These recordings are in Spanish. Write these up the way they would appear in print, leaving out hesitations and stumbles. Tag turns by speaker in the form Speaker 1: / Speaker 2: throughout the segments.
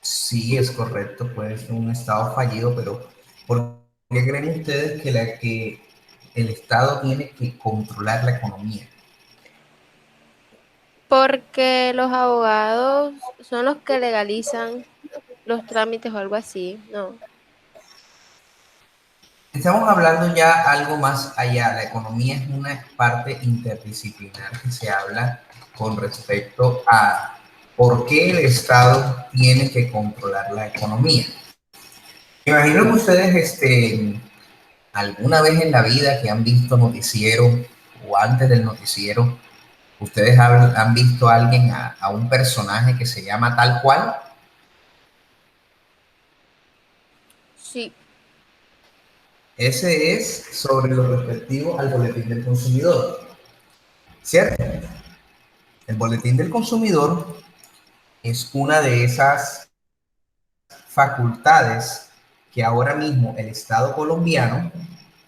Speaker 1: Sí, es correcto, puede ser un Estado fallido, pero ¿por qué creen ustedes que el Estado tiene que controlar la economía?
Speaker 2: Porque los abogados son los que legalizan los trámites o algo así, ¿no?
Speaker 1: Estamos hablando ya algo más allá. La economía es una parte interdisciplinar que se habla con respecto a por qué el Estado tiene que controlar la economía. Imagino que ustedes alguna vez en la vida que han visto noticiero o antes del noticiero, ustedes han visto a alguien, a un personaje que se llama tal cual.
Speaker 2: Sí,
Speaker 1: Ese es sobre lo respectivo al boletín del consumidor, ¿cierto? El boletín del consumidor es una de esas facultades que ahora mismo el Estado colombiano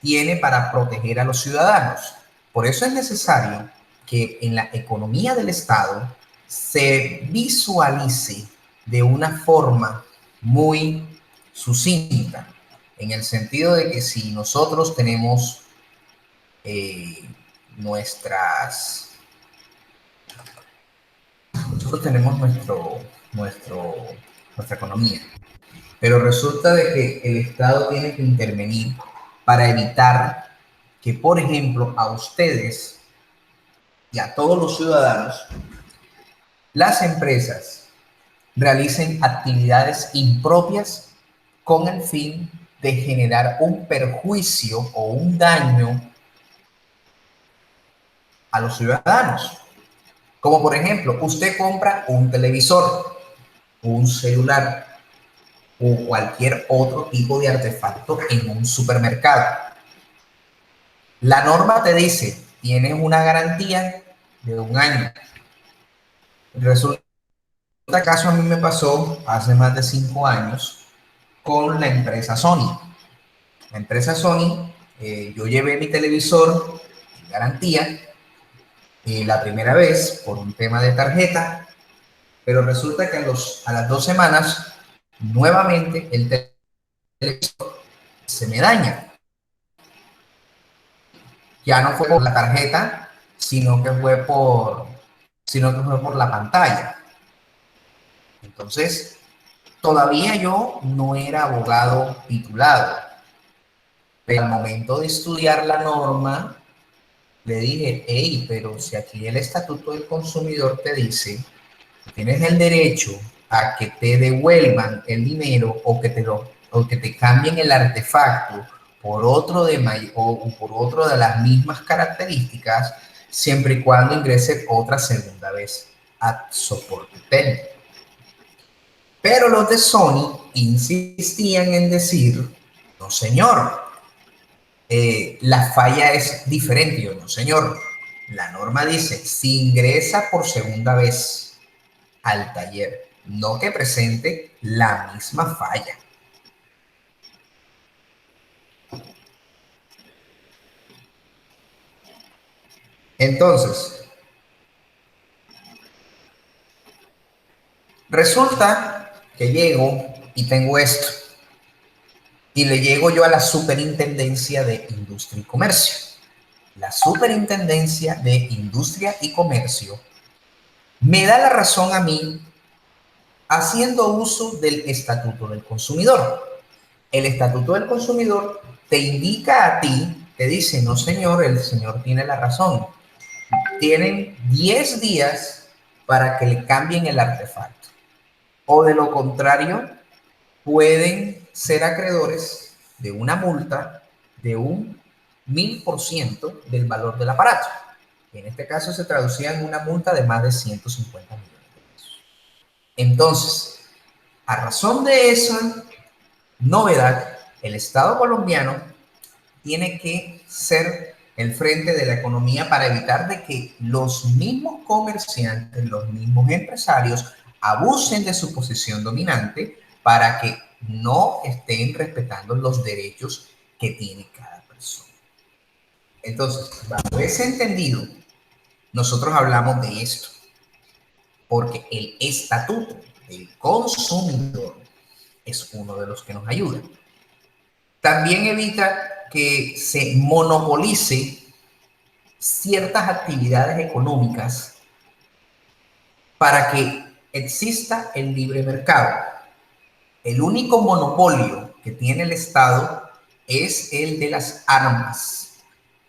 Speaker 1: tiene para proteger a los ciudadanos. Por eso es necesario que en la economía del Estado se visualice de una forma muy sucinta, en el sentido de que si nosotros tenemos eh, nuestras, nosotros tenemos nuestro, nuestra economía, pero resulta de que el Estado tiene que intervenir para evitar que, por ejemplo, a ustedes y a todos los ciudadanos, las empresas realicen actividades impropias con el fin de generar un perjuicio o un daño a los ciudadanos. Como por ejemplo, usted compra un televisor, un celular o cualquier otro tipo de artefacto en un supermercado. La norma te dice, tienes una garantía de 1 año. Resulta que a mí me pasó hace más de 5 años con la empresa Sony. La empresa Sony, yo llevé mi televisor en garantía la primera vez por un tema de tarjeta, pero resulta que a las 2 semanas nuevamente el televisor se me daña. Ya no fue por la tarjeta, sino que fue por, sino que fue por la pantalla. Entonces, todavía yo no era abogado titulado, pero al momento de estudiar la norma, le dije, hey, pero si aquí el Estatuto del Consumidor te dice que tienes el derecho a que te devuelvan el dinero o que te cambien el artefacto por otro o por otro de las mismas características, siempre y cuando ingrese otra segunda vez a soporte técnico. Pero los de Sony insistían en decir, no señor, la falla es diferente. Yo, no señor, la norma dice, si ingresa por segunda vez al taller, no que presente la misma falla. Entonces, resulta que llego y tengo esto, y le llego yo a la Superintendencia de Industria y Comercio. La Superintendencia de Industria y Comercio me da la razón a mí haciendo uso del Estatuto del Consumidor. El Estatuto del Consumidor te indica a ti, te dice, no señor, el señor tiene la razón. Tienen 10 días para que le cambien el artefacto. O de lo contrario, pueden ser acreedores de una multa de un 1000% del valor del aparato. En este caso se traducía en una multa de más de 150 millones de pesos. Entonces, a razón de esa novedad, el Estado colombiano tiene que ser el frente de la economía para evitar de que los mismos comerciantes, los mismos empresarios abusen de su posición dominante para que no estén respetando los derechos que tiene cada persona. Entonces, bajo ese entendido, nosotros hablamos de esto. porque el estatuto del consumidor es uno de los que nos ayuda. También evita que se monopolice ciertas actividades económicas para que exista el libre mercado. El único monopolio que tiene el Estado es el de las armas.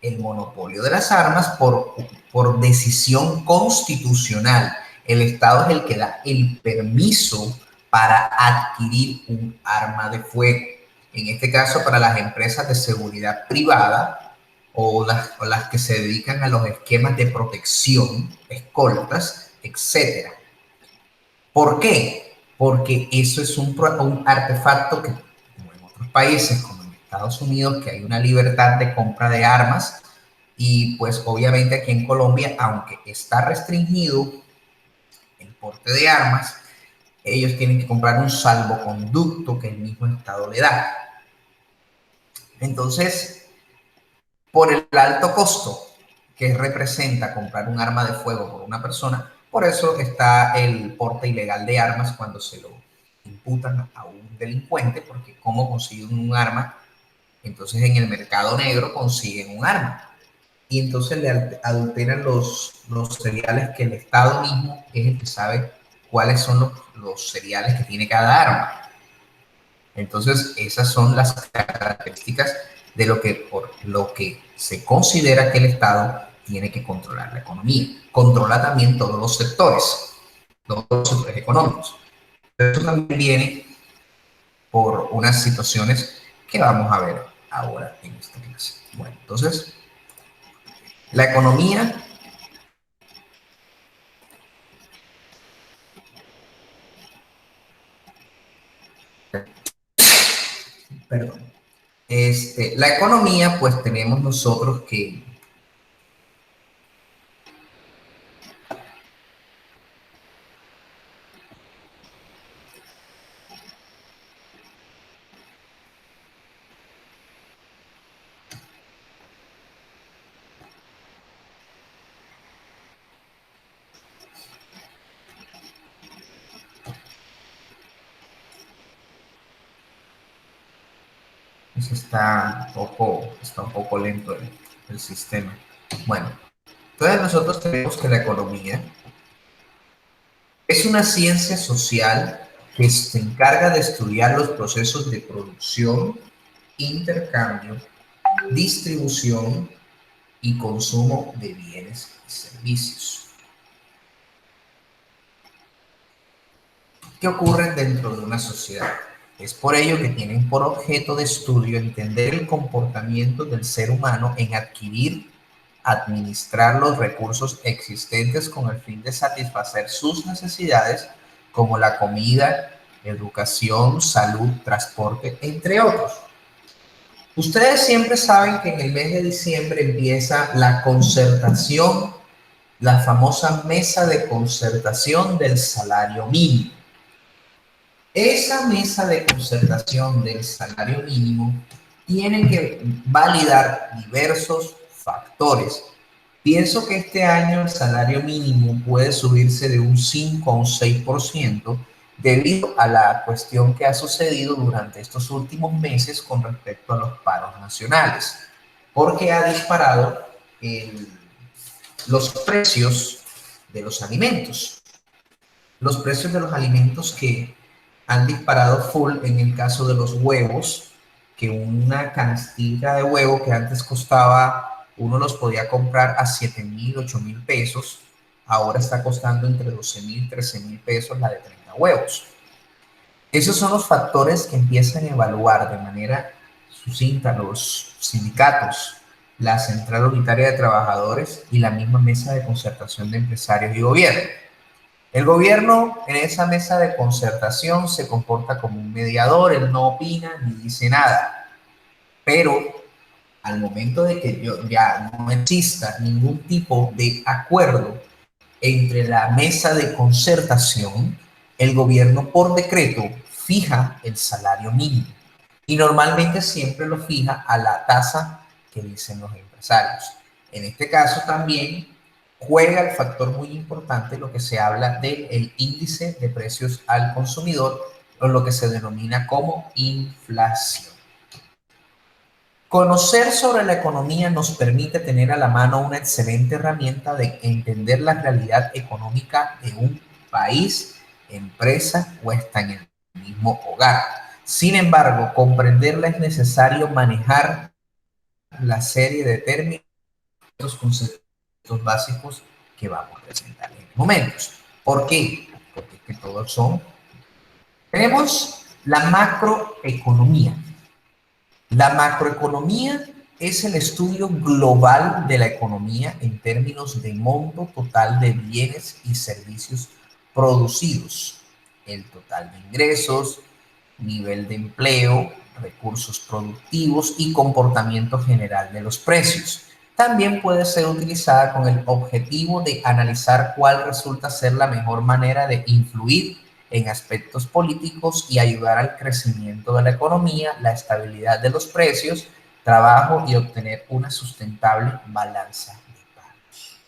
Speaker 1: El monopolio de las armas por decisión constitucional. El Estado es el que da el permiso para adquirir un arma de fuego. En este caso, para las empresas de seguridad privada o las que se dedican a los esquemas de protección, escoltas, etcétera. ¿Por qué? Porque eso es un artefacto que, como en otros países, como en Estados Unidos, que hay una libertad de compra de armas, y pues obviamente aquí en Colombia, aunque está restringido el porte de armas, ellos tienen que comprar un salvoconducto que el mismo Estado le da. Entonces, por el alto costo que representa comprar un arma de fuego por una persona, por eso está el porte ilegal de armas cuando se lo imputan a un delincuente, porque cómo consiguen un arma, entonces en el mercado negro consiguen un arma. Y entonces le adulteran los cereales que el Estado mismo es el que sabe cuáles son los cereales que tiene cada arma. Entonces, esas son las características de por lo que se considera que el Estado tiene que controlar la economía. Controla también todos los sectores económicos. Pero eso también viene por unas situaciones que vamos a ver ahora en esta clase. Bueno, entonces, la economía perdón. La economía, pues tenemos nosotros que pues está un poco lento el sistema. Bueno, entonces nosotros tenemos que la economía es una ciencia social que se encarga de estudiar los procesos de producción, intercambio, distribución y consumo de bienes y servicios. ¿Qué ocurre dentro de una sociedad? Es por ello que tienen por objeto de estudio entender el comportamiento del ser humano en adquirir, administrar los recursos existentes con el fin de satisfacer sus necesidades como la comida, educación, salud, transporte, entre otros. Ustedes siempre saben que en el mes de diciembre empieza la concertación, la famosa mesa de concertación del salario mínimo. Esa mesa de concertación del salario mínimo tiene que validar diversos factores. Pienso que este año el salario mínimo puede subirse de un 5 a un 6% debido a la cuestión que ha sucedido durante estos últimos meses con respecto a los paros nacionales, porque ha disparado los precios de los alimentos. Los precios de los alimentos que han disparado full en el caso de los huevos, que una canastilla de huevo que antes costaba, uno los podía comprar a 7,000, 8,000 pesos, ahora está costando entre 12,000, 13,000 pesos la de 30 huevos. Esos son los factores que empiezan a evaluar de manera sucinta los sindicatos, la Central Unitaria de Trabajadores y la misma Mesa de Concertación de Empresarios y Gobierno. El gobierno en esa mesa de concertación se comporta como un mediador, él no opina ni dice nada, pero al momento de que ya no exista ningún tipo de acuerdo entre la mesa de concertación, el gobierno por decreto fija el salario mínimo y normalmente siempre lo fija a la tasa que dicen los empresarios. En este caso también juega el factor muy importante, lo que se habla del índice de precios al consumidor, o lo que se denomina como inflación. Conocer sobre la economía nos permite tener a la mano una excelente herramienta de entender la realidad económica de un país, empresa o hasta en el mismo hogar. Sin embargo, comprenderla es necesario manejar la serie de términos, los conceptos básicos que vamos a presentar en momentos. ¿Por qué? Porque es que todos son. Tenemos la macroeconomía. La macroeconomía es el estudio global de la economía en términos de monto total de bienes y servicios producidos, el total de ingresos, nivel de empleo, recursos productivos y comportamiento general de los precios. También puede ser utilizada con el objetivo de analizar cuál resulta ser la mejor manera de influir en aspectos políticos y ayudar al crecimiento de la economía, la estabilidad de los precios, trabajo y obtener una sustentable balanza de pagos.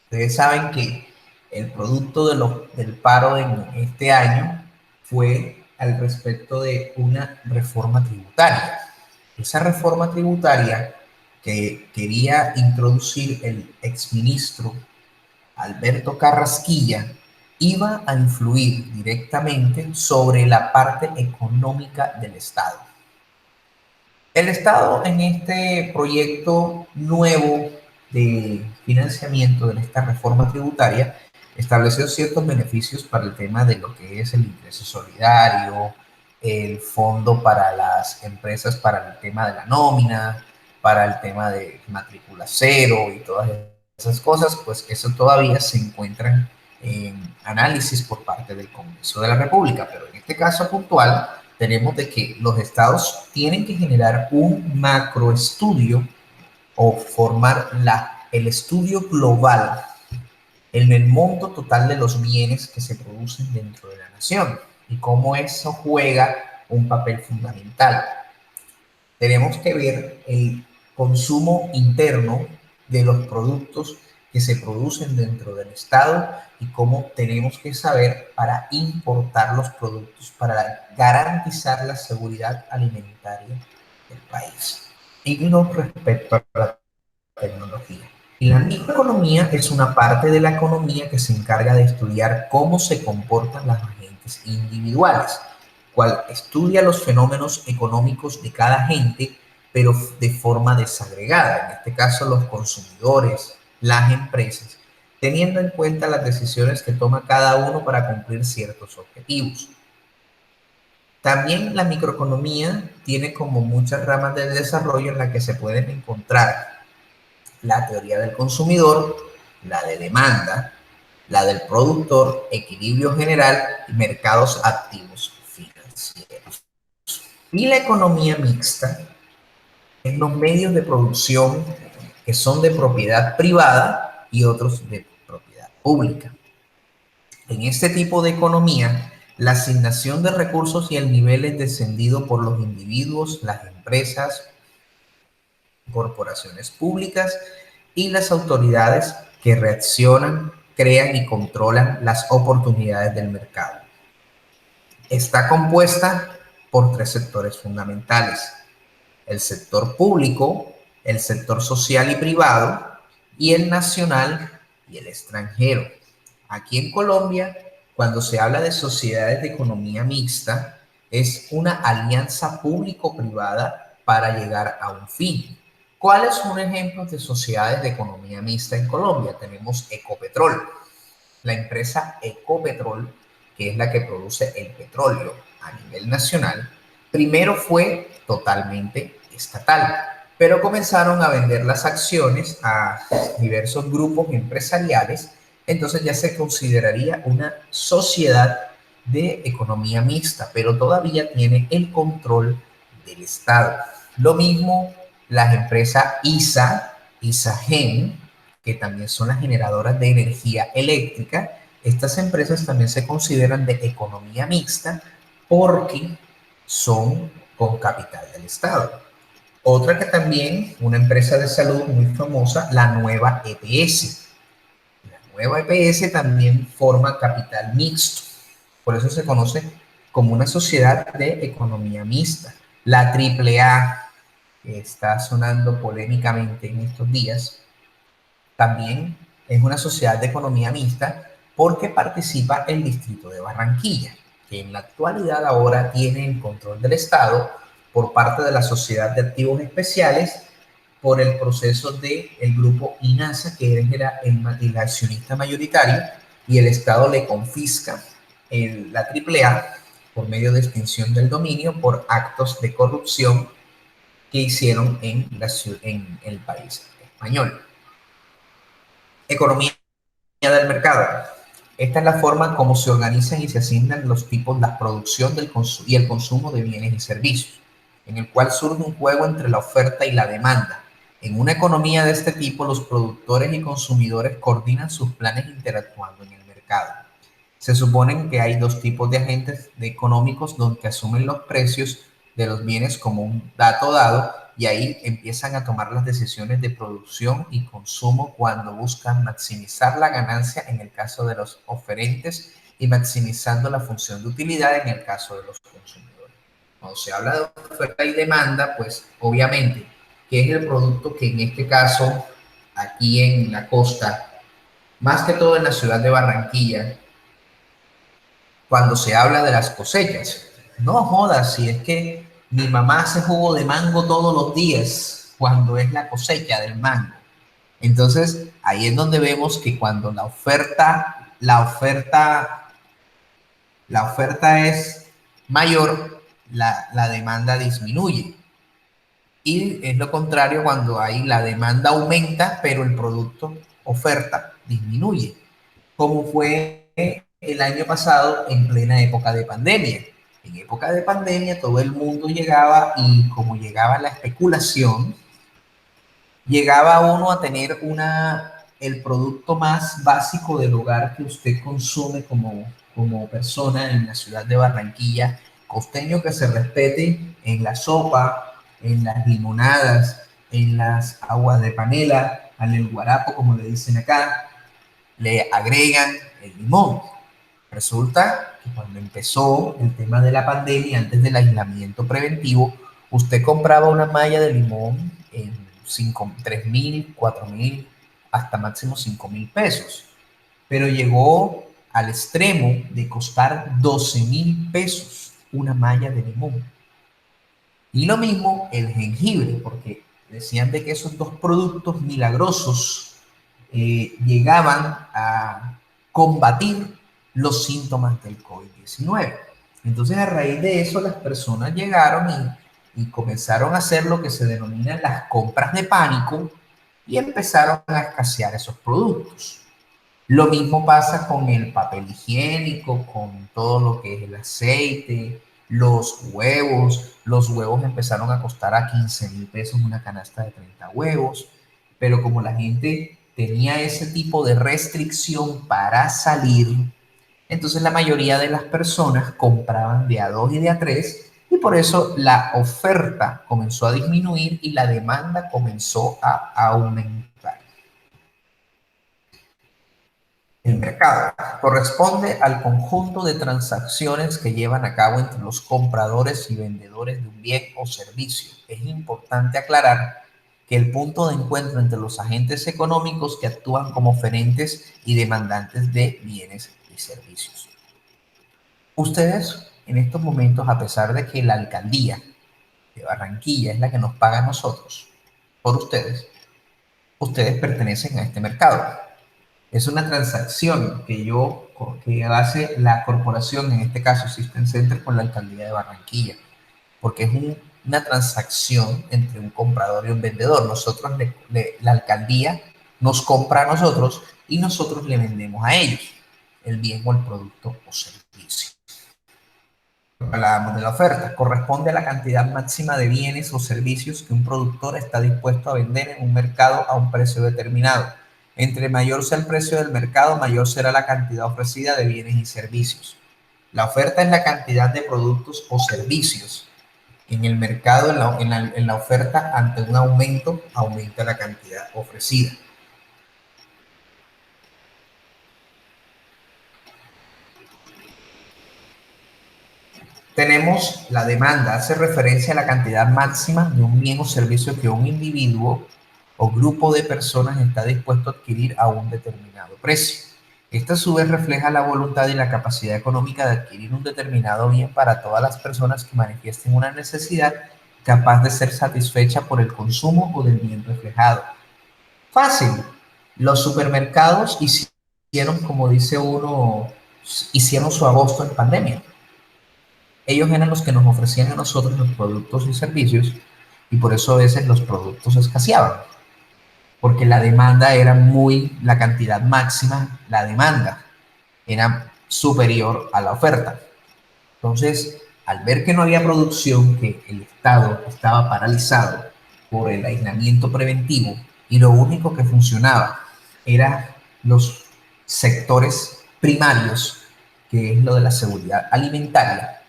Speaker 1: Ustedes saben que el producto del paro en este año fue al respecto de una reforma tributaria. Esa reforma tributaria que quería introducir el exministro Alberto Carrasquilla iba a influir directamente sobre la parte económica del Estado. El Estado en este proyecto nuevo de financiamiento de esta reforma tributaria estableció ciertos beneficios para el tema de lo que es el ingreso solidario, el fondo para las empresas para el tema de la nómina, para el tema de matrícula cero y todas esas cosas, pues eso todavía se encuentra en análisis por parte del Congreso de la República, pero en este caso puntual tenemos de que los estados tienen que generar un macroestudio o formar el estudio global en el monto total de los bienes que se producen dentro de la nación y cómo eso juega un papel fundamental. Tenemos que ver el consumo interno de los productos que se producen dentro del Estado y cómo tenemos que saber para importar los productos para garantizar la seguridad alimentaria del país. Y no respecto a la tecnología. Y la microeconomía es una parte de la economía que se encarga de estudiar cómo se comportan las agentes individuales, cual estudia los fenómenos económicos de cada agente, pero de forma desagregada, en este caso los consumidores, las empresas, teniendo en cuenta las decisiones que toma cada uno para cumplir ciertos objetivos. También la microeconomía tiene como muchas ramas de desarrollo en las que se pueden encontrar la teoría del consumidor, la de demanda, la del productor, equilibrio general y mercados activos financieros. Y la economía mixta en los medios de producción que son de propiedad privada y otros de propiedad pública. En este tipo de economía, la asignación de recursos y el nivel es descendido por los individuos, las empresas, corporaciones públicas y las autoridades que reaccionan, crean y controlan las oportunidades del mercado. Está compuesta por tres sectores fundamentales: el sector público, el sector social y privado, y el nacional y el extranjero. Aquí en Colombia, cuando se habla de sociedades de economía mixta, es una alianza público-privada para llegar a un fin. ¿Cuáles son ejemplos de sociedades de economía mixta en Colombia? Tenemos Ecopetrol, la empresa Ecopetrol, que es la que produce el petróleo a nivel nacional. Primero fue totalmente estatal, pero comenzaron a vender las acciones a diversos grupos empresariales, entonces ya se consideraría una sociedad de economía mixta, pero todavía tiene el control del Estado. Lo mismo las empresas ISAGEN, que también son las generadoras de energía eléctrica. Estas empresas también se consideran de economía mixta porque son con capital del Estado. Otra que también, una empresa de salud muy famosa, la Nueva EPS. nueva EPS también forma capital mixto. Por eso se conoce como una sociedad de economía mixta. La AAA, que está sonando polémicamente en estos días, también es una sociedad de economía mixta porque participa el distrito de Barranquilla, que en la actualidad ahora tiene el control del Estado por parte de la Sociedad de Activos Especiales por el proceso del grupo INASA, que era el accionista mayoritario, y el Estado le confisca la AAA por medio de extinción del dominio por actos de corrupción que hicieron en el país español. Economía del mercado. Esta es la forma como se organizan y se asignan los tipos, la producción y el consumo de bienes y servicios, en el cual surge un juego entre la oferta y la demanda. En una economía de este tipo, los productores y consumidores coordinan sus planes interactuando en el mercado. Se supone que hay dos tipos de agentes económicos donde asumen los precios de los bienes como un dato dado y ahí empiezan a tomar las decisiones de producción y consumo cuando buscan maximizar la ganancia en el caso de los oferentes y maximizando la función de utilidad en el caso de los consumidores. Cuando se habla de oferta y demanda, pues obviamente, ¿qué es el producto que en este caso aquí en la costa, más que todo en la ciudad de Barranquilla, cuando se habla de las cosechas? No jodas, si es que mi mamá hace jugo de mango todos los días cuando es la cosecha del mango. Entonces, ahí es donde vemos que cuando la oferta es mayor, la demanda disminuye. Y es lo contrario cuando hay la demanda aumenta, pero el producto oferta disminuye, como fue el año pasado en plena época de pandemia. En época de pandemia todo el mundo llegaba y como llegaba la especulación, llegaba uno a tener el producto más básico del hogar que usted consume como persona en la ciudad de Barranquilla, costeño que se respete en la sopa, en las limonadas, en las aguas de panela, al guarapo, como le dicen acá, le agregan el limón. Resulta que cuando empezó el tema de la pandemia, antes del aislamiento preventivo, usted compraba una malla de limón en 3.000, 4.000, hasta máximo 5.000 pesos. Pero llegó al extremo de costar 12.000 pesos una malla de limón. Y lo mismo el jengibre, porque decían de que esos dos productos milagrosos llegaban a combatir los síntomas del COVID-19. Entonces, a raíz de eso, las personas llegaron y comenzaron a hacer lo que se denominan las compras de pánico y empezaron a escasear esos productos. Lo mismo pasa con el papel higiénico, con todo lo que es el aceite, los huevos. Los huevos empezaron a costar a 15.000 pesos una canasta de 30 huevos, pero como la gente tenía ese tipo de restricción para salir, entonces la mayoría de las personas compraban de a dos y de a tres y por eso la oferta comenzó a disminuir y la demanda comenzó a aumentar. El mercado corresponde al conjunto de transacciones que llevan a cabo entre los compradores y vendedores de un bien o servicio. Es importante aclarar que el punto de encuentro entre los agentes económicos que actúan como oferentes y demandantes de bienes y servicios. Ustedes, en estos momentos, a pesar de que la alcaldía de Barranquilla es la que nos paga a nosotros, por ustedes pertenecen a este mercado. Es una transacción que hace la corporación, en este caso System Center, con la alcaldía de Barranquilla, porque es una transacción entre un comprador y un vendedor. La alcaldía nos compra a nosotros y nosotros le vendemos a ellos el bien o el producto o servicio. Hablábamos de la oferta, corresponde a la cantidad máxima de bienes o servicios que un productor está dispuesto a vender en un mercado a un precio determinado. Entre mayor sea el precio del mercado, mayor será la cantidad ofrecida de bienes y servicios. La oferta es la cantidad de productos o servicios. En el mercado, en la oferta, ante un aumento, aumenta la cantidad ofrecida. Tenemos la demanda, hace referencia a la cantidad máxima de un bien o servicio que un individuo o grupo de personas está dispuesto a adquirir a un determinado precio. Esta a su vez refleja la voluntad y la capacidad económica de adquirir un determinado bien para todas las personas que manifiesten una necesidad capaz de ser satisfecha por el consumo o del bien reflejado. Fácil. Los supermercados hicieron, como dice uno, hicieron su agosto en pandemia. Ellos eran los que nos ofrecían a nosotros los productos y servicios y por eso a veces los productos escaseaban, porque la demanda era la cantidad máxima, la demanda era superior a la oferta. Entonces, al ver que no había producción, que el Estado estaba paralizado por el aislamiento preventivo y lo único que funcionaba eran los sectores primarios, que es lo de la seguridad alimentaria.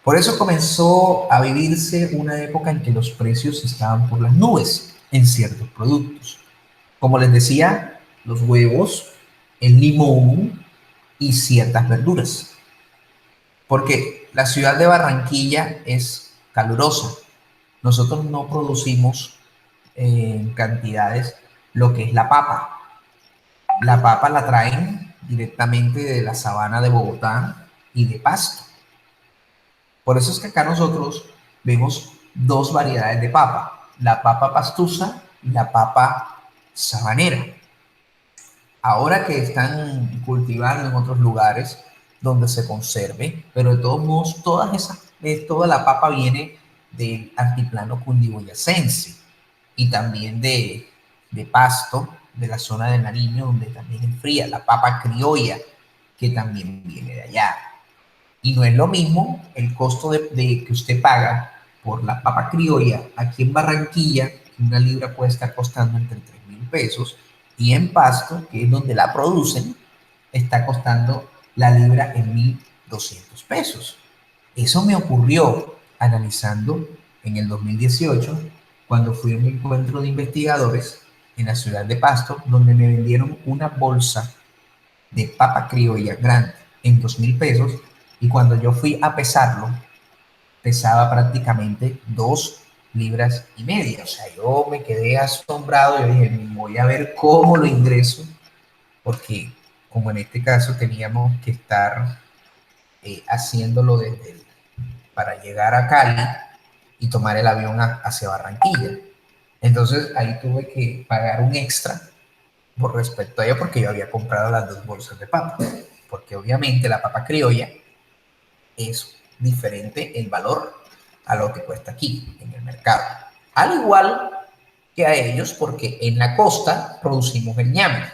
Speaker 1: Por eso comenzó a vivirse una época en que los precios estaban por las nubes en ciertos productos. Como les decía, los huevos, el limón y ciertas verduras. Porque la ciudad de Barranquilla es calurosa. Nosotros no producimos en cantidades lo que es la papa. La papa la traen directamente de la sabana de Bogotá y de Pasto. Por eso es que acá nosotros vemos dos variedades de papa, la papa pastusa y la papa sabanera. Ahora que están cultivando en otros lugares donde se conserve, pero de todos modos, toda la papa viene del altiplano cundiboyacense y también de Pasto, de la zona de Nariño, donde también enfría, la papa criolla, que también viene de allá. Y no es lo mismo el costo de que usted paga por la papa criolla aquí en Barranquilla, que una libra puede estar costando entre 3.000 pesos, y en Pasto, que es donde la producen, está costando la libra en 1.200 pesos. Eso me ocurrió analizando en el 2018, cuando fui a un encuentro de investigadores en la ciudad de Pasto, donde me vendieron una bolsa de papa criolla grande en 2.000 pesos, y cuando yo fui a pesarlo, pesaba prácticamente 2,5 libras. O sea, yo me quedé asombrado. Yo dije, voy a ver cómo lo ingreso, porque como en este caso teníamos que estar haciéndolo para llegar a Cali y tomar el avión hacia Barranquilla. Entonces ahí tuve que pagar un extra por respecto a ello, porque yo había comprado las 2 bolsas de papa, porque obviamente la papa criolla es diferente el valor a lo que cuesta aquí en el mercado. Al igual que a ellos, porque en la costa producimos el ñame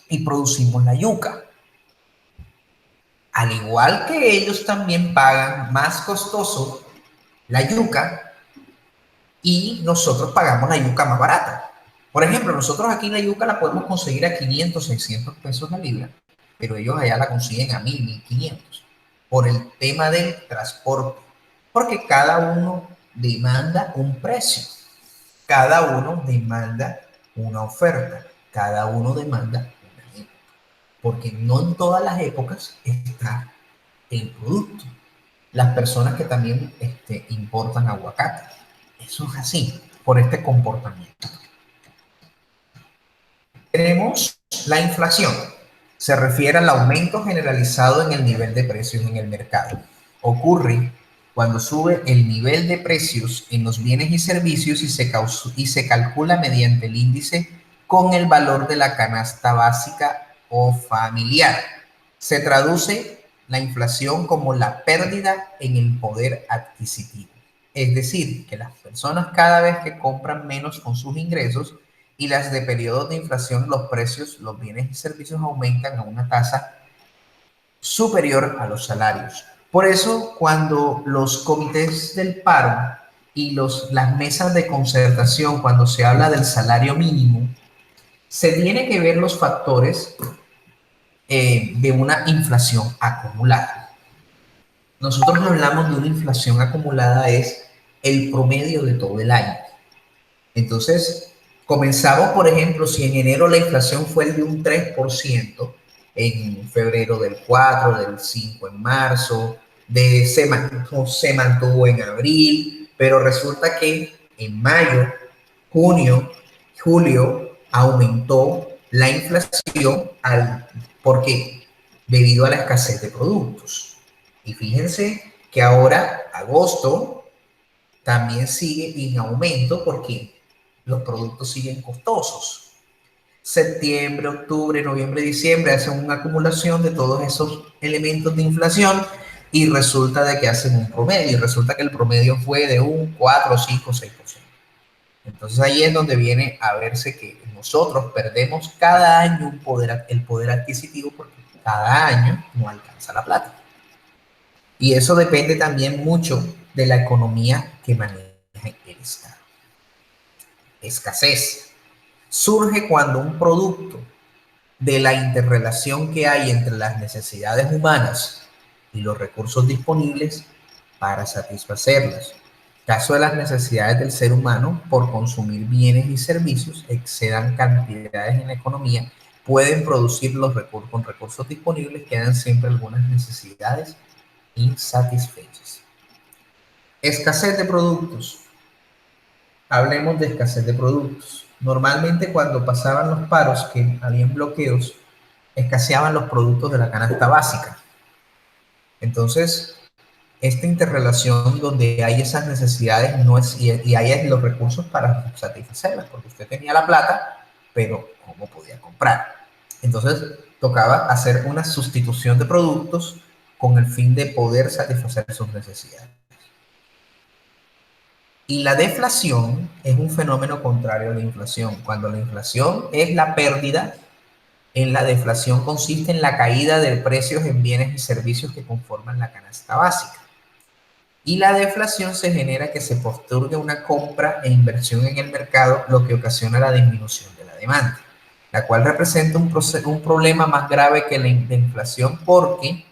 Speaker 1: y producimos la yuca. Al igual que ellos también pagan más costoso la yuca y nosotros pagamos la yuca más barata. Por ejemplo, nosotros aquí la yuca la podemos conseguir a 500, 600 pesos la libra, pero ellos allá la consiguen a 1.000, 1.500 por el tema del transporte, porque cada uno demanda un precio, cada uno demanda una oferta, cada uno demanda una época, porque no en todas las épocas está el producto. Las personas que también importan aguacate, eso es así, por este comportamiento. Tenemos la inflación. Se refiere al aumento generalizado en el nivel de precios en el mercado. Ocurre cuando sube el nivel de precios en los bienes y servicios y se calcula mediante el índice con el valor de la canasta básica o familiar. Se traduce la inflación como la pérdida en el poder adquisitivo. Es decir, que las personas cada vez que compran menos con sus ingresos y las de periodos de inflación, los precios, los bienes y servicios aumentan a una tasa superior a los salarios. Por eso, cuando los comités del paro y las mesas de concertación, cuando se habla del salario mínimo, se tiene que ver los factores de una inflación acumulada. Nosotros hablamos de una inflación acumulada, es el promedio de todo el año. Entonces, comenzamos, por ejemplo, si en enero la inflación fue de un 3%, en febrero del 4%, del 5% en marzo, se mantuvo en abril, pero resulta que en mayo, junio, julio aumentó la inflación ¿por qué? Debido a la escasez de productos. Y fíjense que ahora, agosto, también sigue en aumento porque los productos siguen costosos. Septiembre, octubre, noviembre, diciembre hacen una acumulación de todos esos elementos de inflación y resulta de que hacen un promedio. Y resulta que el promedio fue de un 4, 5, 6%. Entonces ahí es donde viene a verse que nosotros perdemos cada año el poder adquisitivo porque cada año no alcanza la plata. Y eso depende también mucho de la economía que maneja el Estado. Escasez surge cuando un producto de la interrelación que hay entre las necesidades humanas y los recursos disponibles para satisfacerlas. Caso de las necesidades del ser humano por consumir bienes y servicios excedan cantidades en la economía, pueden producir con recursos disponibles, quedan siempre algunas necesidades insatisfechas. Escasez de productos. Hablemos de escasez de productos. Normalmente cuando pasaban los paros, que habían bloqueos, escaseaban los productos de la canasta básica. Entonces, esta interrelación donde hay esas necesidades no es, y hay los recursos para satisfacerlas, porque usted tenía la plata, pero ¿cómo podía comprar? Entonces, tocaba hacer una sustitución de productos con el fin de poder satisfacer sus necesidades. Y la deflación es un fenómeno contrario a la inflación. Cuando la inflación es la pérdida, en la deflación consiste en la caída de precios en bienes y servicios que conforman la canasta básica. Y la deflación se genera que se postergue una compra e inversión en el mercado, lo que ocasiona la disminución de la demanda, la cual representa un problema más grave que la inflación porque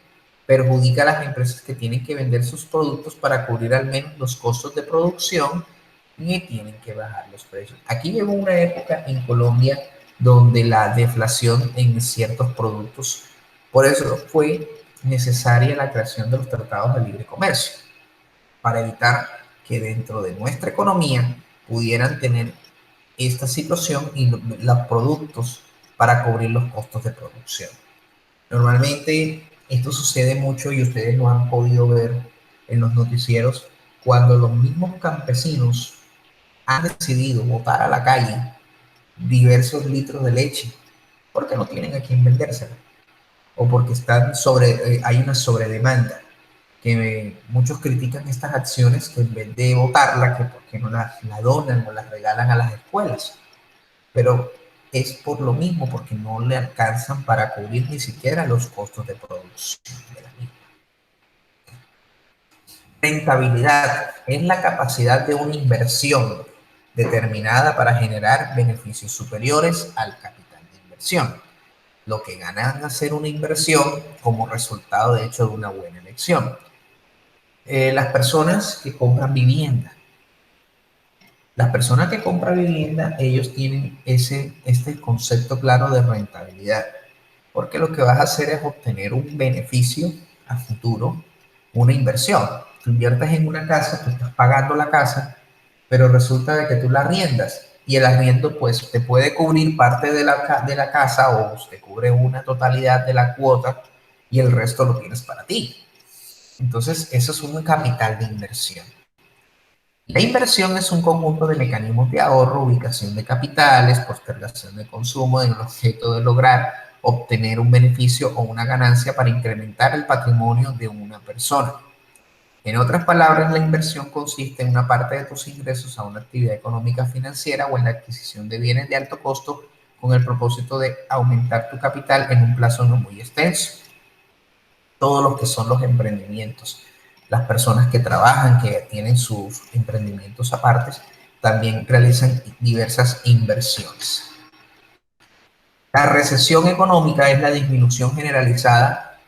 Speaker 1: perjudica a las empresas que tienen que vender sus productos para cubrir al menos los costos de producción y tienen que bajar los precios. Aquí llegó una época en Colombia donde la deflación en ciertos productos, por eso fue necesaria la creación de los tratados de libre comercio, para evitar que dentro de nuestra economía pudieran tener esta situación y los productos para cubrir los costos de producción. Normalmente esto sucede mucho y ustedes lo han podido ver en los noticieros cuando los mismos campesinos han decidido botar a la calle diversos litros de leche porque no tienen a quién vendérsela o porque hay una sobredemanda, que muchos critican estas acciones que en vez de votarla, que por qué no la donan o las regalan a las escuelas. Pero es por lo mismo, porque no le alcanzan para cubrir ni siquiera los costos de producción de la misma. Rentabilidad es la capacidad de una inversión determinada para generar beneficios superiores al capital de inversión, lo que ganan hacer una inversión como resultado de hecho de una buena elección. Las personas que compran vivienda. Las personas que compran vivienda, ellos tienen este concepto claro de rentabilidad, porque lo que vas a hacer es obtener un beneficio a futuro, una inversión. Tú inviertes en una casa, tú estás pagando la casa, pero resulta de que tú la arriendas y el arriendo pues te puede cubrir parte de la casa o te cubre una totalidad de la cuota y el resto lo tienes para ti. Entonces, eso es un capital de inversión. La inversión es un conjunto de mecanismos de ahorro, ubicación de capitales, postergación de consumo en el objeto de lograr obtener un beneficio o una ganancia para incrementar el patrimonio de una persona. En otras palabras, la inversión consiste en una parte de tus ingresos a una actividad económica financiera o en la adquisición de bienes de alto costo con el propósito de aumentar tu capital en un plazo no muy extenso. Todo lo que son los emprendimientos. Las personas que trabajan, que tienen sus emprendimientos aparte, también realizan diversas inversiones. La recesión económica es la disminución generalizada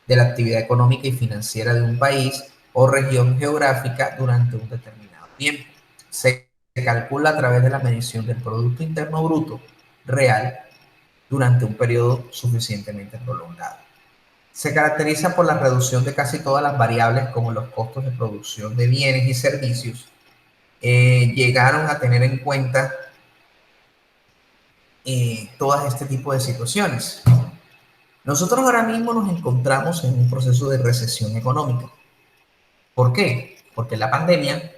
Speaker 1: de la actividad económica y financiera de un país o región geográfica durante un determinado tiempo. Se calcula a través de la medición del Producto Interno Bruto real durante un periodo suficientemente prolongado. se caracteriza por la reducción de casi todas las variables como los costos de producción de bienes y servicios. Llegaron a tener en cuenta todas este tipo de situaciones. Nosotros ahora mismo nos encontramos en un proceso de recesión económica. ¿Por qué? Porque la pandemia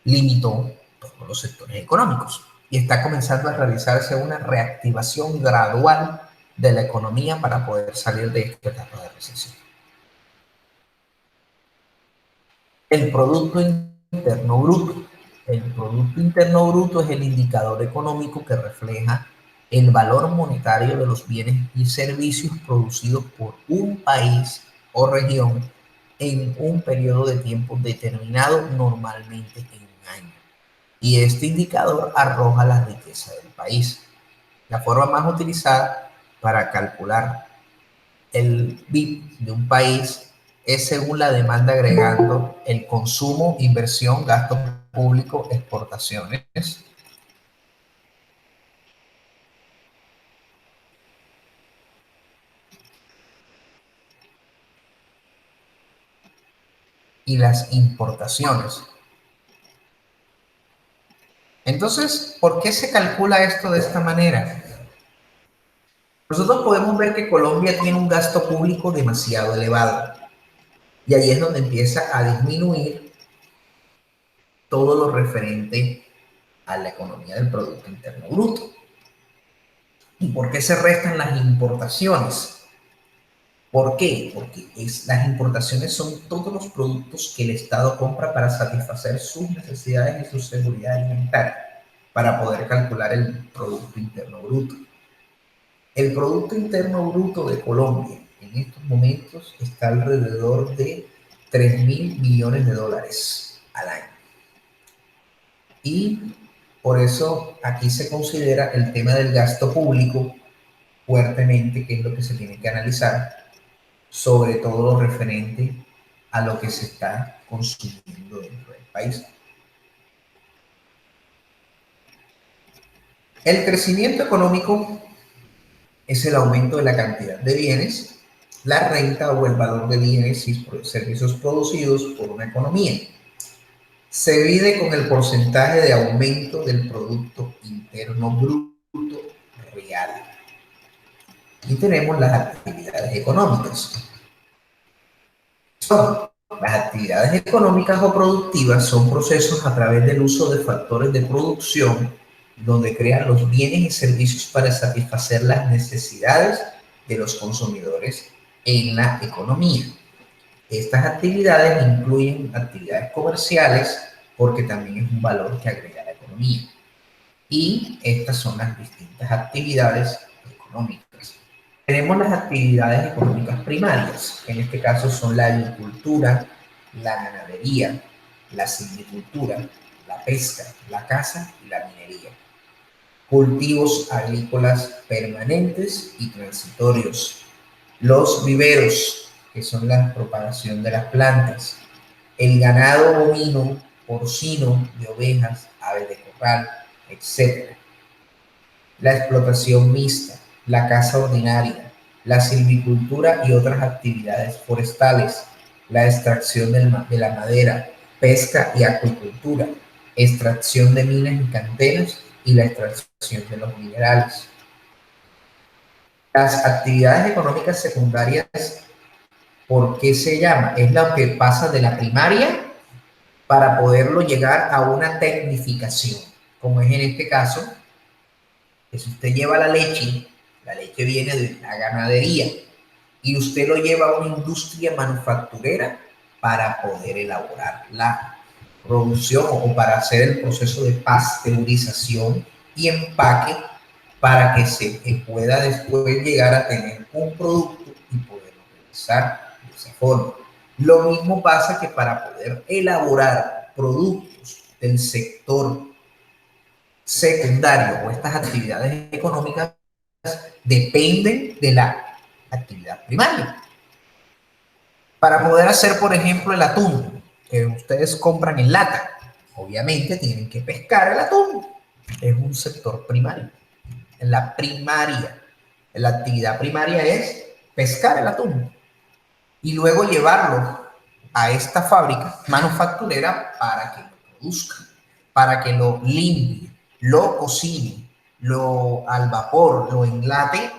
Speaker 1: limitó todos los sectores económicos y está comenzando a realizarse una reactivación gradual de la economía para poder salir de esta etapa de recesión. El Producto Interno Bruto. El Producto Interno Bruto es el indicador económico que refleja el valor monetario de los bienes y servicios producidos por un país o región en un periodo de tiempo determinado, normalmente en un año. Y este indicador arroja la riqueza del país. La forma más utilizada para calcular el PIB de un país es según la demanda agregando el consumo, inversión, gasto público, exportaciones. Y las importaciones. Entonces, ¿por qué se calcula esto de esta manera? Nosotros podemos ver que Colombia tiene un gasto público demasiado elevado. Y ahí es donde empieza a disminuir todo lo referente a la economía del Producto Interno Bruto. ¿Y por qué se restan las importaciones? ¿Por qué? Porque las importaciones son todos los productos que el Estado compra para satisfacer sus necesidades y su seguridad alimentaria, para poder calcular el Producto Interno Bruto. El Producto Interno Bruto de Colombia en estos momentos está alrededor de 3.000 millones de dólares al año. Y por eso aquí se considera el tema del gasto público fuertemente, que es lo que se tiene que analizar, sobre todo lo referente a lo que se está consumiendo dentro del país. El crecimiento económico es el aumento de la cantidad de bienes, la renta o el valor de bienes y servicios producidos por una economía. Se mide con el porcentaje de aumento del Producto Interno Bruto real. Y tenemos las actividades económicas. Las actividades económicas o productivas son procesos a través del uso de factores de producción donde crean los bienes y servicios para satisfacer las necesidades de los consumidores en la economía. Estas actividades incluyen actividades comerciales porque también es un valor que agrega a la economía. Y estas son las distintas actividades económicas. Tenemos las actividades económicas primarias, que en este caso son la agricultura, la ganadería, la silvicultura, la pesca, la caza y la minería. Cultivos agrícolas permanentes y transitorios. Los viveros, que son la propagación de las plantas. El ganado bovino, porcino, de ovejas, aves de corral, etc. La explotación mixta, la caza ordinaria, la silvicultura y otras actividades forestales, la extracción de la madera, pesca y acuicultura, extracción de minas y canteras y la extracción de los minerales. Las actividades económicas secundarias, ¿por qué se llama? Es lo que pasa de la primaria para poderlo llegar a una tecnificación, como es en este caso, que si usted lleva la leche viene de la ganadería y usted lo lleva a una industria manufacturera para poder elaborar la producción o para hacer el proceso de pasteurización y empaque para que se pueda después llegar a tener un producto y poderlo realizar de esa forma. Lo mismo pasa que para poder elaborar productos del sector secundario o estas actividades económicas dependen de la actividad primaria. Para poder hacer, por ejemplo, el atún que ustedes compran en lata, obviamente tienen que pescar el atún. Es un sector primario. En la primaria, la actividad primaria es pescar el atún. y luego llevarlo a esta fábrica manufacturera para que lo produzca, para que lo limpie, lo cocine, lo al vapor, lo enlate,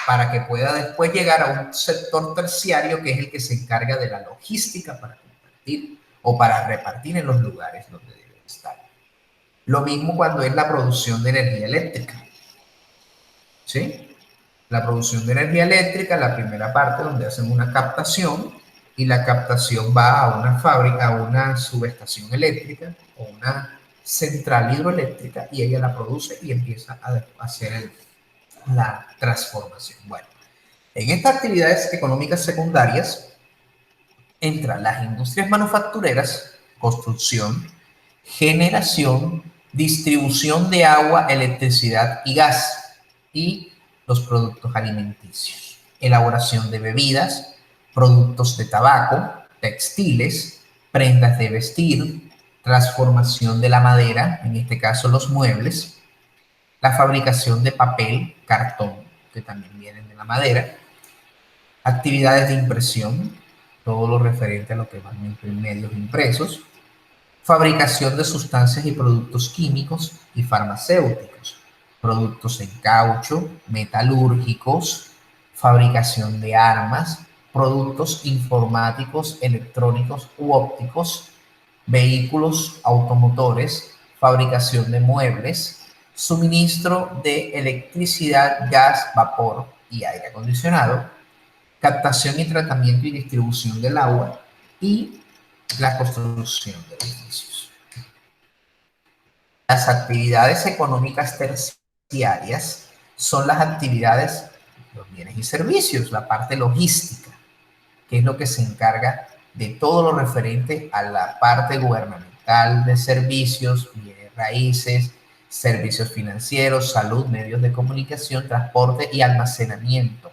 Speaker 1: para que pueda después llegar a un sector terciario que es el que se encarga de la logística para compartir o para repartir en los lugares donde deben estar. Lo mismo cuando es la producción de energía eléctrica, ¿sí? La producción de energía eléctrica, la primera parte donde hacen una captación y la captación va a una fábrica, a una subestación eléctrica o una central hidroeléctrica y ella la produce y empieza a hacer la transformación. Bueno, en estas actividades económicas secundarias entran las industrias manufactureras, construcción, generación, distribución de agua, electricidad y gas y los productos alimenticios, elaboración de bebidas, productos de tabaco, textiles, prendas de vestir, transformación de la madera, en este caso los muebles, la fabricación de papel, cartón, que también vienen de la madera, actividades de impresión, todo lo referente a lo que van en medios impresos, fabricación de sustancias y productos químicos y farmacéuticos, productos en caucho, metalúrgicos, fabricación de armas, productos informáticos, electrónicos u ópticos, vehículos automotores, fabricación de muebles, suministro de electricidad, gas, vapor y aire acondicionado, captación y tratamiento y distribución del agua y la construcción de edificios. Las actividades económicas terciarias son las actividades, los bienes y servicios, la parte logística, que es lo que se encarga de todo lo referente a la parte gubernamental de servicios, bienes raíces, servicios financieros, salud, medios de comunicación, transporte y almacenamiento,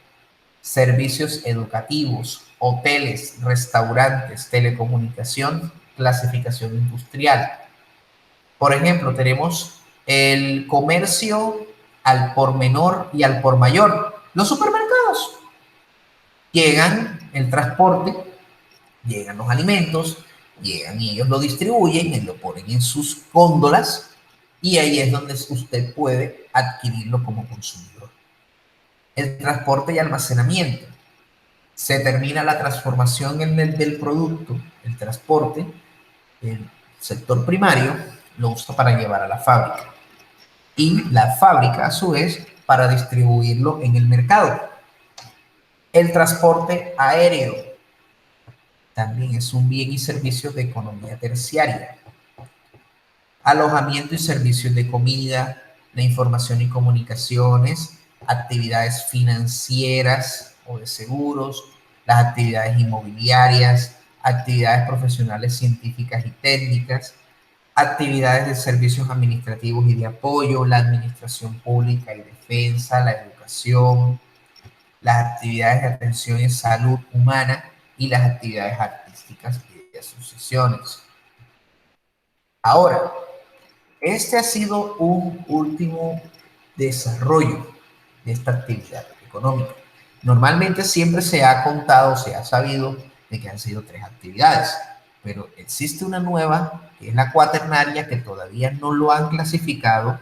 Speaker 1: servicios educativos, hoteles, restaurantes, telecomunicación, clasificación industrial. Por ejemplo, tenemos el comercio al por menor y al por mayor. Los supermercados. Llegan el transporte, llegan los alimentos, llegan y ellos lo distribuyen y lo ponen en sus góndolas y ahí es donde usted puede adquirirlo como consumidor. El transporte y almacenamiento. Se termina la transformación del producto, el transporte, el sector primario lo usa para llevar a la fábrica y la fábrica a su vez para distribuirlo en el mercado. El transporte aéreo también es un bien y servicio de economía terciaria. Alojamiento y servicios de comida, de información y comunicaciones, actividades financieras o de seguros, las actividades inmobiliarias, actividades profesionales científicas y técnicas, actividades de servicios administrativos y de apoyo, la administración pública y defensa, la educación, las actividades de atención y salud humana y las actividades artísticas y de asociaciones. Ahora, este ha sido un último desarrollo de esta actividad económica. Normalmente siempre se ha contado, se ha sabido de que han sido 3 actividades, pero existe una nueva, que es la cuaternaria, que todavía no lo han clasificado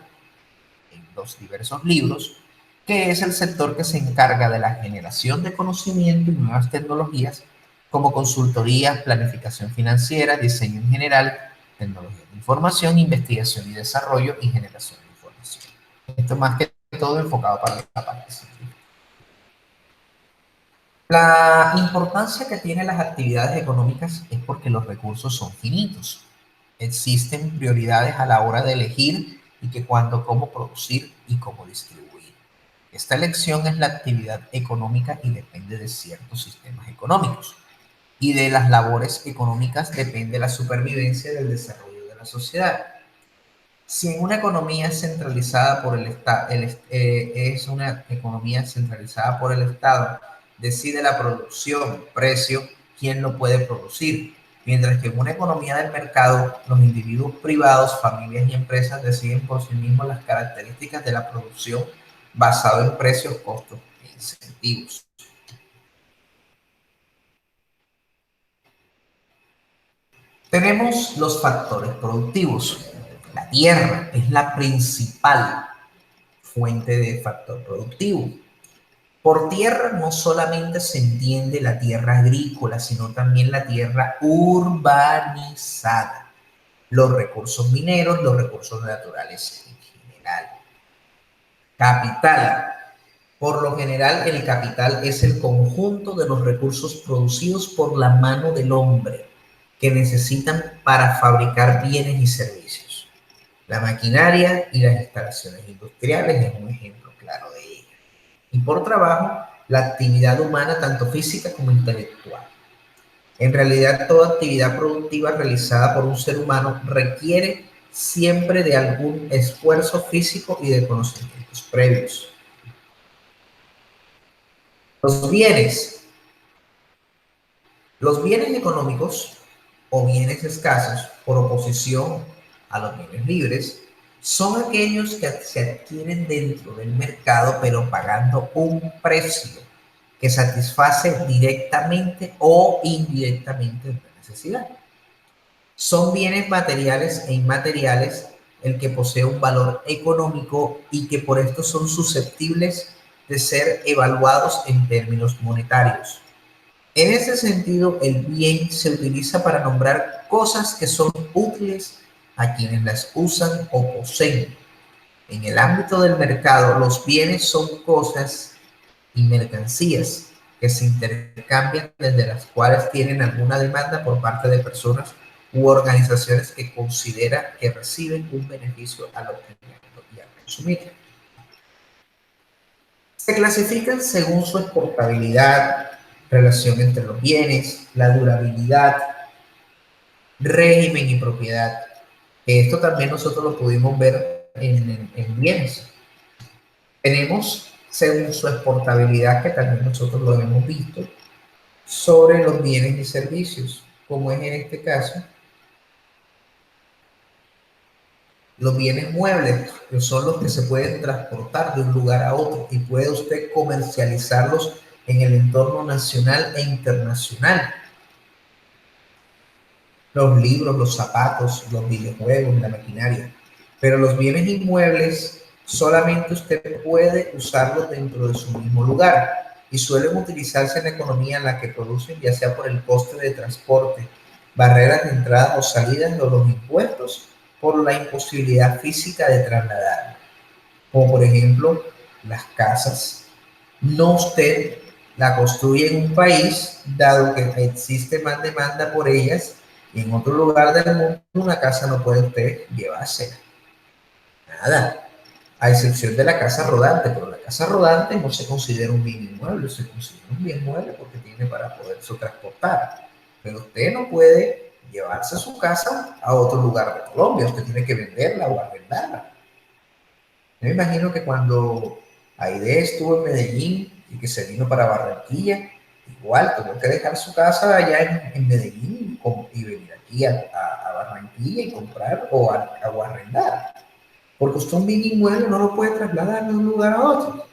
Speaker 1: en los diversos libros, que es el sector que se encarga de la generación de conocimiento y nuevas tecnologías, como consultoría, planificación financiera, diseño en general, tecnología de información, investigación y desarrollo y generación de información. Esto más que todo enfocado para la parte científica. La importancia que tienen las actividades económicas es porque los recursos son finitos. Existen prioridades a la hora de elegir y que cuándo, cómo producir y cómo distribuir. Esta elección es la actividad económica y depende de ciertos sistemas económicos. Y de las labores económicas depende la supervivencia del desarrollo de la sociedad. Si en una economía centralizada por el Estado, es una economía centralizada por el Estado, decide la producción, precio, quién lo puede producir. Mientras que en una economía del mercado, los individuos privados, familias y empresas deciden por sí mismos las características de la producción basado en precios, costos e incentivos. Tenemos los factores productivos. La tierra es la principal fuente de factor productivo. Por tierra no solamente se entiende la tierra agrícola, sino también la tierra urbanizada, los recursos mineros, los recursos naturales en general. Capital. Por lo general, el capital es el conjunto de los recursos producidos por la mano del hombre que necesitan para fabricar bienes y servicios. La maquinaria y las instalaciones industriales es un ejemplo claro de ello. Y por trabajo, la actividad humana, tanto física como intelectual. En realidad, toda actividad productiva realizada por un ser humano requiere siempre de algún esfuerzo físico y de conocimientos previos. Los bienes. Los bienes económicos o bienes escasos, por oposición a los bienes libres, son aquellos que se adquieren dentro del mercado, pero pagando un precio que satisface directamente o indirectamente una necesidad. Son bienes materiales e inmateriales el que posee un valor económico y que por esto son susceptibles de ser evaluados en términos monetarios. En ese sentido, el bien se utiliza para nombrar cosas que son útiles a quienes las usan o poseen. En el ámbito del mercado, los bienes son cosas y mercancías que se intercambian, desde las cuales tienen alguna demanda por parte de personas u organizaciones que consideran que reciben un beneficio al obtenerlo y al consumir. Se clasifican según su exportabilidad, relación entre los bienes, la durabilidad, régimen y propiedad. Esto también nosotros lo pudimos ver en bienes. Tenemos, según su exportabilidad, que también nosotros lo hemos visto, sobre los bienes y servicios, como es en este caso, los bienes muebles, que son los que se pueden transportar de un lugar a otro y puede usted comercializarlos en el entorno nacional e internacional. Los libros, los zapatos, los videojuegos, la maquinaria. Pero los bienes inmuebles solamente usted puede usarlos dentro de su mismo lugar y suelen utilizarse en la economía en la que producen, ya sea por el coste de transporte, barreras de entrada o salidas o los impuestos, por la imposibilidad física de trasladar, como por ejemplo las casas. No usted la construye en un país, dado que existe más demanda por ellas, y en otro lugar del mundo una casa no puede usted llevársela. Nada, a excepción de la casa rodante, pero la casa rodante no se considera un bien inmueble, se considera un bien mueble porque tiene para poderse transportar. Pero usted no puede llevarse su casa a otro lugar de Colombia, usted tiene que venderla o arrendarla. Yo me imagino que cuando Aide estuvo en Medellín y que se vino para Barranquilla, igual tuvo que dejar su casa allá en Medellín y venir aquí a Barranquilla y comprar o arrendar. Porque usted un bien inmueble no lo puede trasladar de un lugar a otro.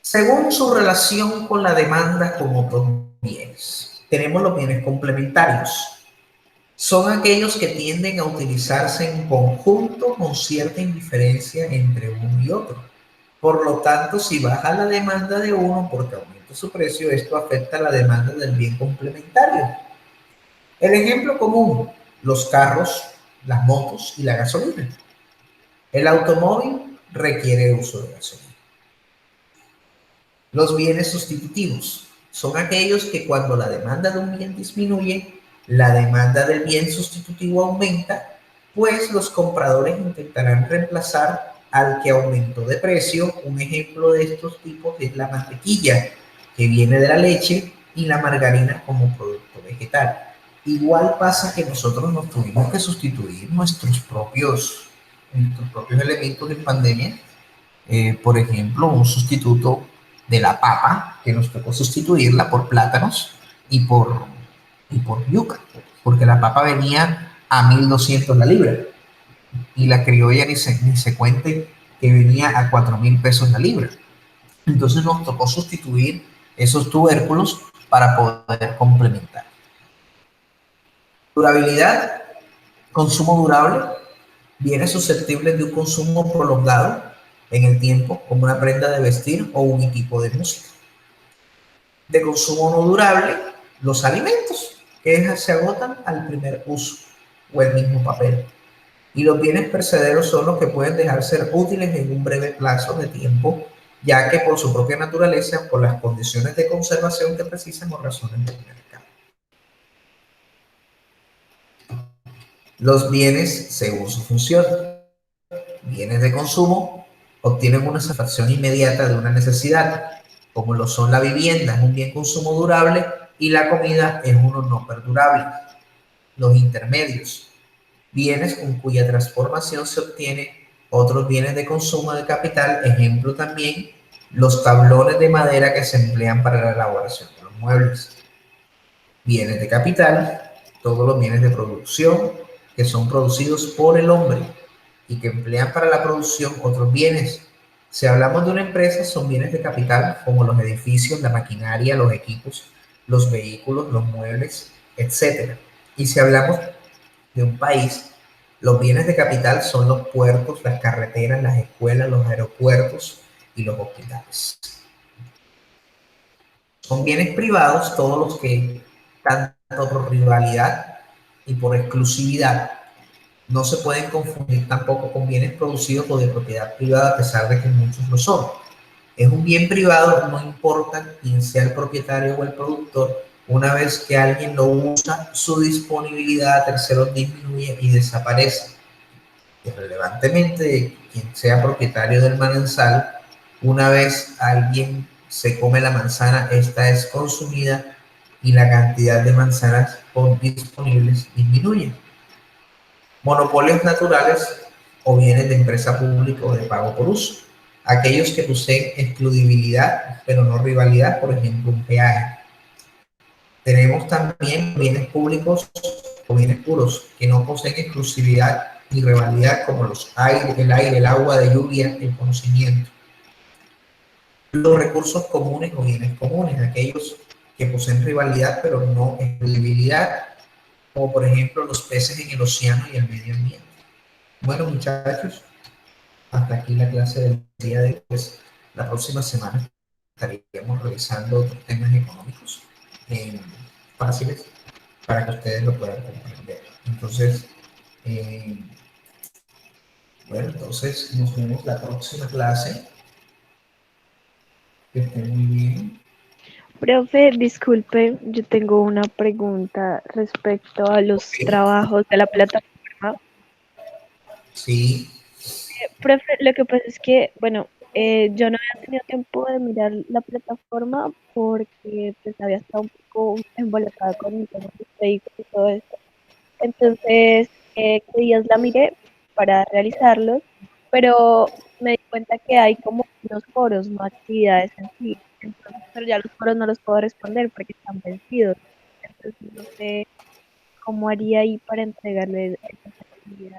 Speaker 1: Según su relación con la demanda con otros bienes, tenemos los bienes complementarios. Son aquellos que tienden a utilizarse en conjunto con cierta indiferencia entre uno y otro. Por lo tanto, si baja la demanda de uno porque aumenta su precio, esto afecta la demanda del bien complementario. El ejemplo común, los carros, las motos y la gasolina. El automóvil requiere uso de gasolina. Los bienes sustitutivos son aquellos que cuando la demanda de un bien disminuye, la demanda del bien sustitutivo aumenta, pues los compradores intentarán reemplazar al que aumentó de precio. Un ejemplo de estos tipos es la mantequilla, que viene de la leche, y la margarina como producto vegetal. Igual pasa que nosotros nos tuvimos que sustituir nuestros propios elementos en pandemia. Por ejemplo, un sustituto de la papa, que nos tocó sustituirla por plátanos y por yuca, porque la papa venía a 1.200 la libra y la criolla ni se cuente que venía a 4.000 pesos la libra. Entonces nos tocó sustituir esos tubérculos para poder complementar. Durabilidad, consumo durable, bienes susceptibles de un consumo prolongado en el tiempo, como una prenda de vestir o un equipo de música. De consumo no durable, los alimentos, que se agotan al primer uso, o el mismo papel. Y los bienes perecederos son los que pueden dejar ser útiles en un breve plazo de tiempo, ya que por su propia naturaleza, por las condiciones de conservación que precisan o razones del mercado. Los bienes según su función. Bienes de consumo obtienen una satisfacción inmediata de una necesidad, como lo son la vivienda, es un bien consumo durable, y la comida es uno no perdurable. Los intermedios, bienes con cuya transformación se obtiene otros bienes de consumo de capital, ejemplo también los tablones de madera que se emplean para la elaboración de los muebles. Bienes de capital, todos los bienes de producción que son producidos por el hombre y que emplean para la producción otros bienes. Si hablamos de una empresa, son bienes de capital como los edificios, la maquinaria, los equipos, los vehículos, los muebles, etc. Y si hablamos de un país, los bienes de capital son los puertos, las carreteras, las escuelas, los aeropuertos y los hospitales. Son bienes privados todos los que, tanto por rivalidad y por exclusividad, no se pueden confundir tampoco con bienes producidos o de propiedad privada, a pesar de que muchos lo son. Es un bien privado, no importa quién sea el propietario o el productor, una vez que alguien lo usa, su disponibilidad a terceros disminuye y desaparece. Irrelevantemente quien sea propietario del manzanal, una vez alguien se come la manzana, esta es consumida y la cantidad de manzanas disponibles disminuye. Monopolios naturales o bienes de empresa pública o de pago por uso. Aquellos que poseen exclusividad, pero no rivalidad, por ejemplo, un peaje. Tenemos también bienes públicos o bienes puros, que no poseen exclusividad ni rivalidad, como el aire, el agua de lluvia, el conocimiento. Los recursos comunes o bienes comunes, aquellos que poseen rivalidad, pero no exclusividad, como por ejemplo los peces en el océano y el medio ambiente. Bueno, muchachos, hasta aquí la clase del día de hoy. Pues la próxima semana estaríamos revisando otros temas económicos fáciles para que ustedes lo puedan comprender. Entonces, eh, bueno, entonces nos vemos la próxima clase. Que estén muy bien.
Speaker 3: Profe, disculpe, yo tengo una pregunta respecto a los
Speaker 1: Okay.
Speaker 3: trabajos de la plataforma.
Speaker 1: Sí.
Speaker 3: Profe, lo que pasa es que, bueno, yo no había tenido tiempo de mirar la plataforma porque pues había estado un poco involucrada con el tema de vehículos y todo esto. Entonces, ¿qué días la miré para realizarlos? Pero me di cuenta que hay como unos foros, no actividades en sí. Entonces, pero ya los foros no los puedo responder porque están vencidos. Entonces, no sé cómo haría ahí para entregarle esas actividades.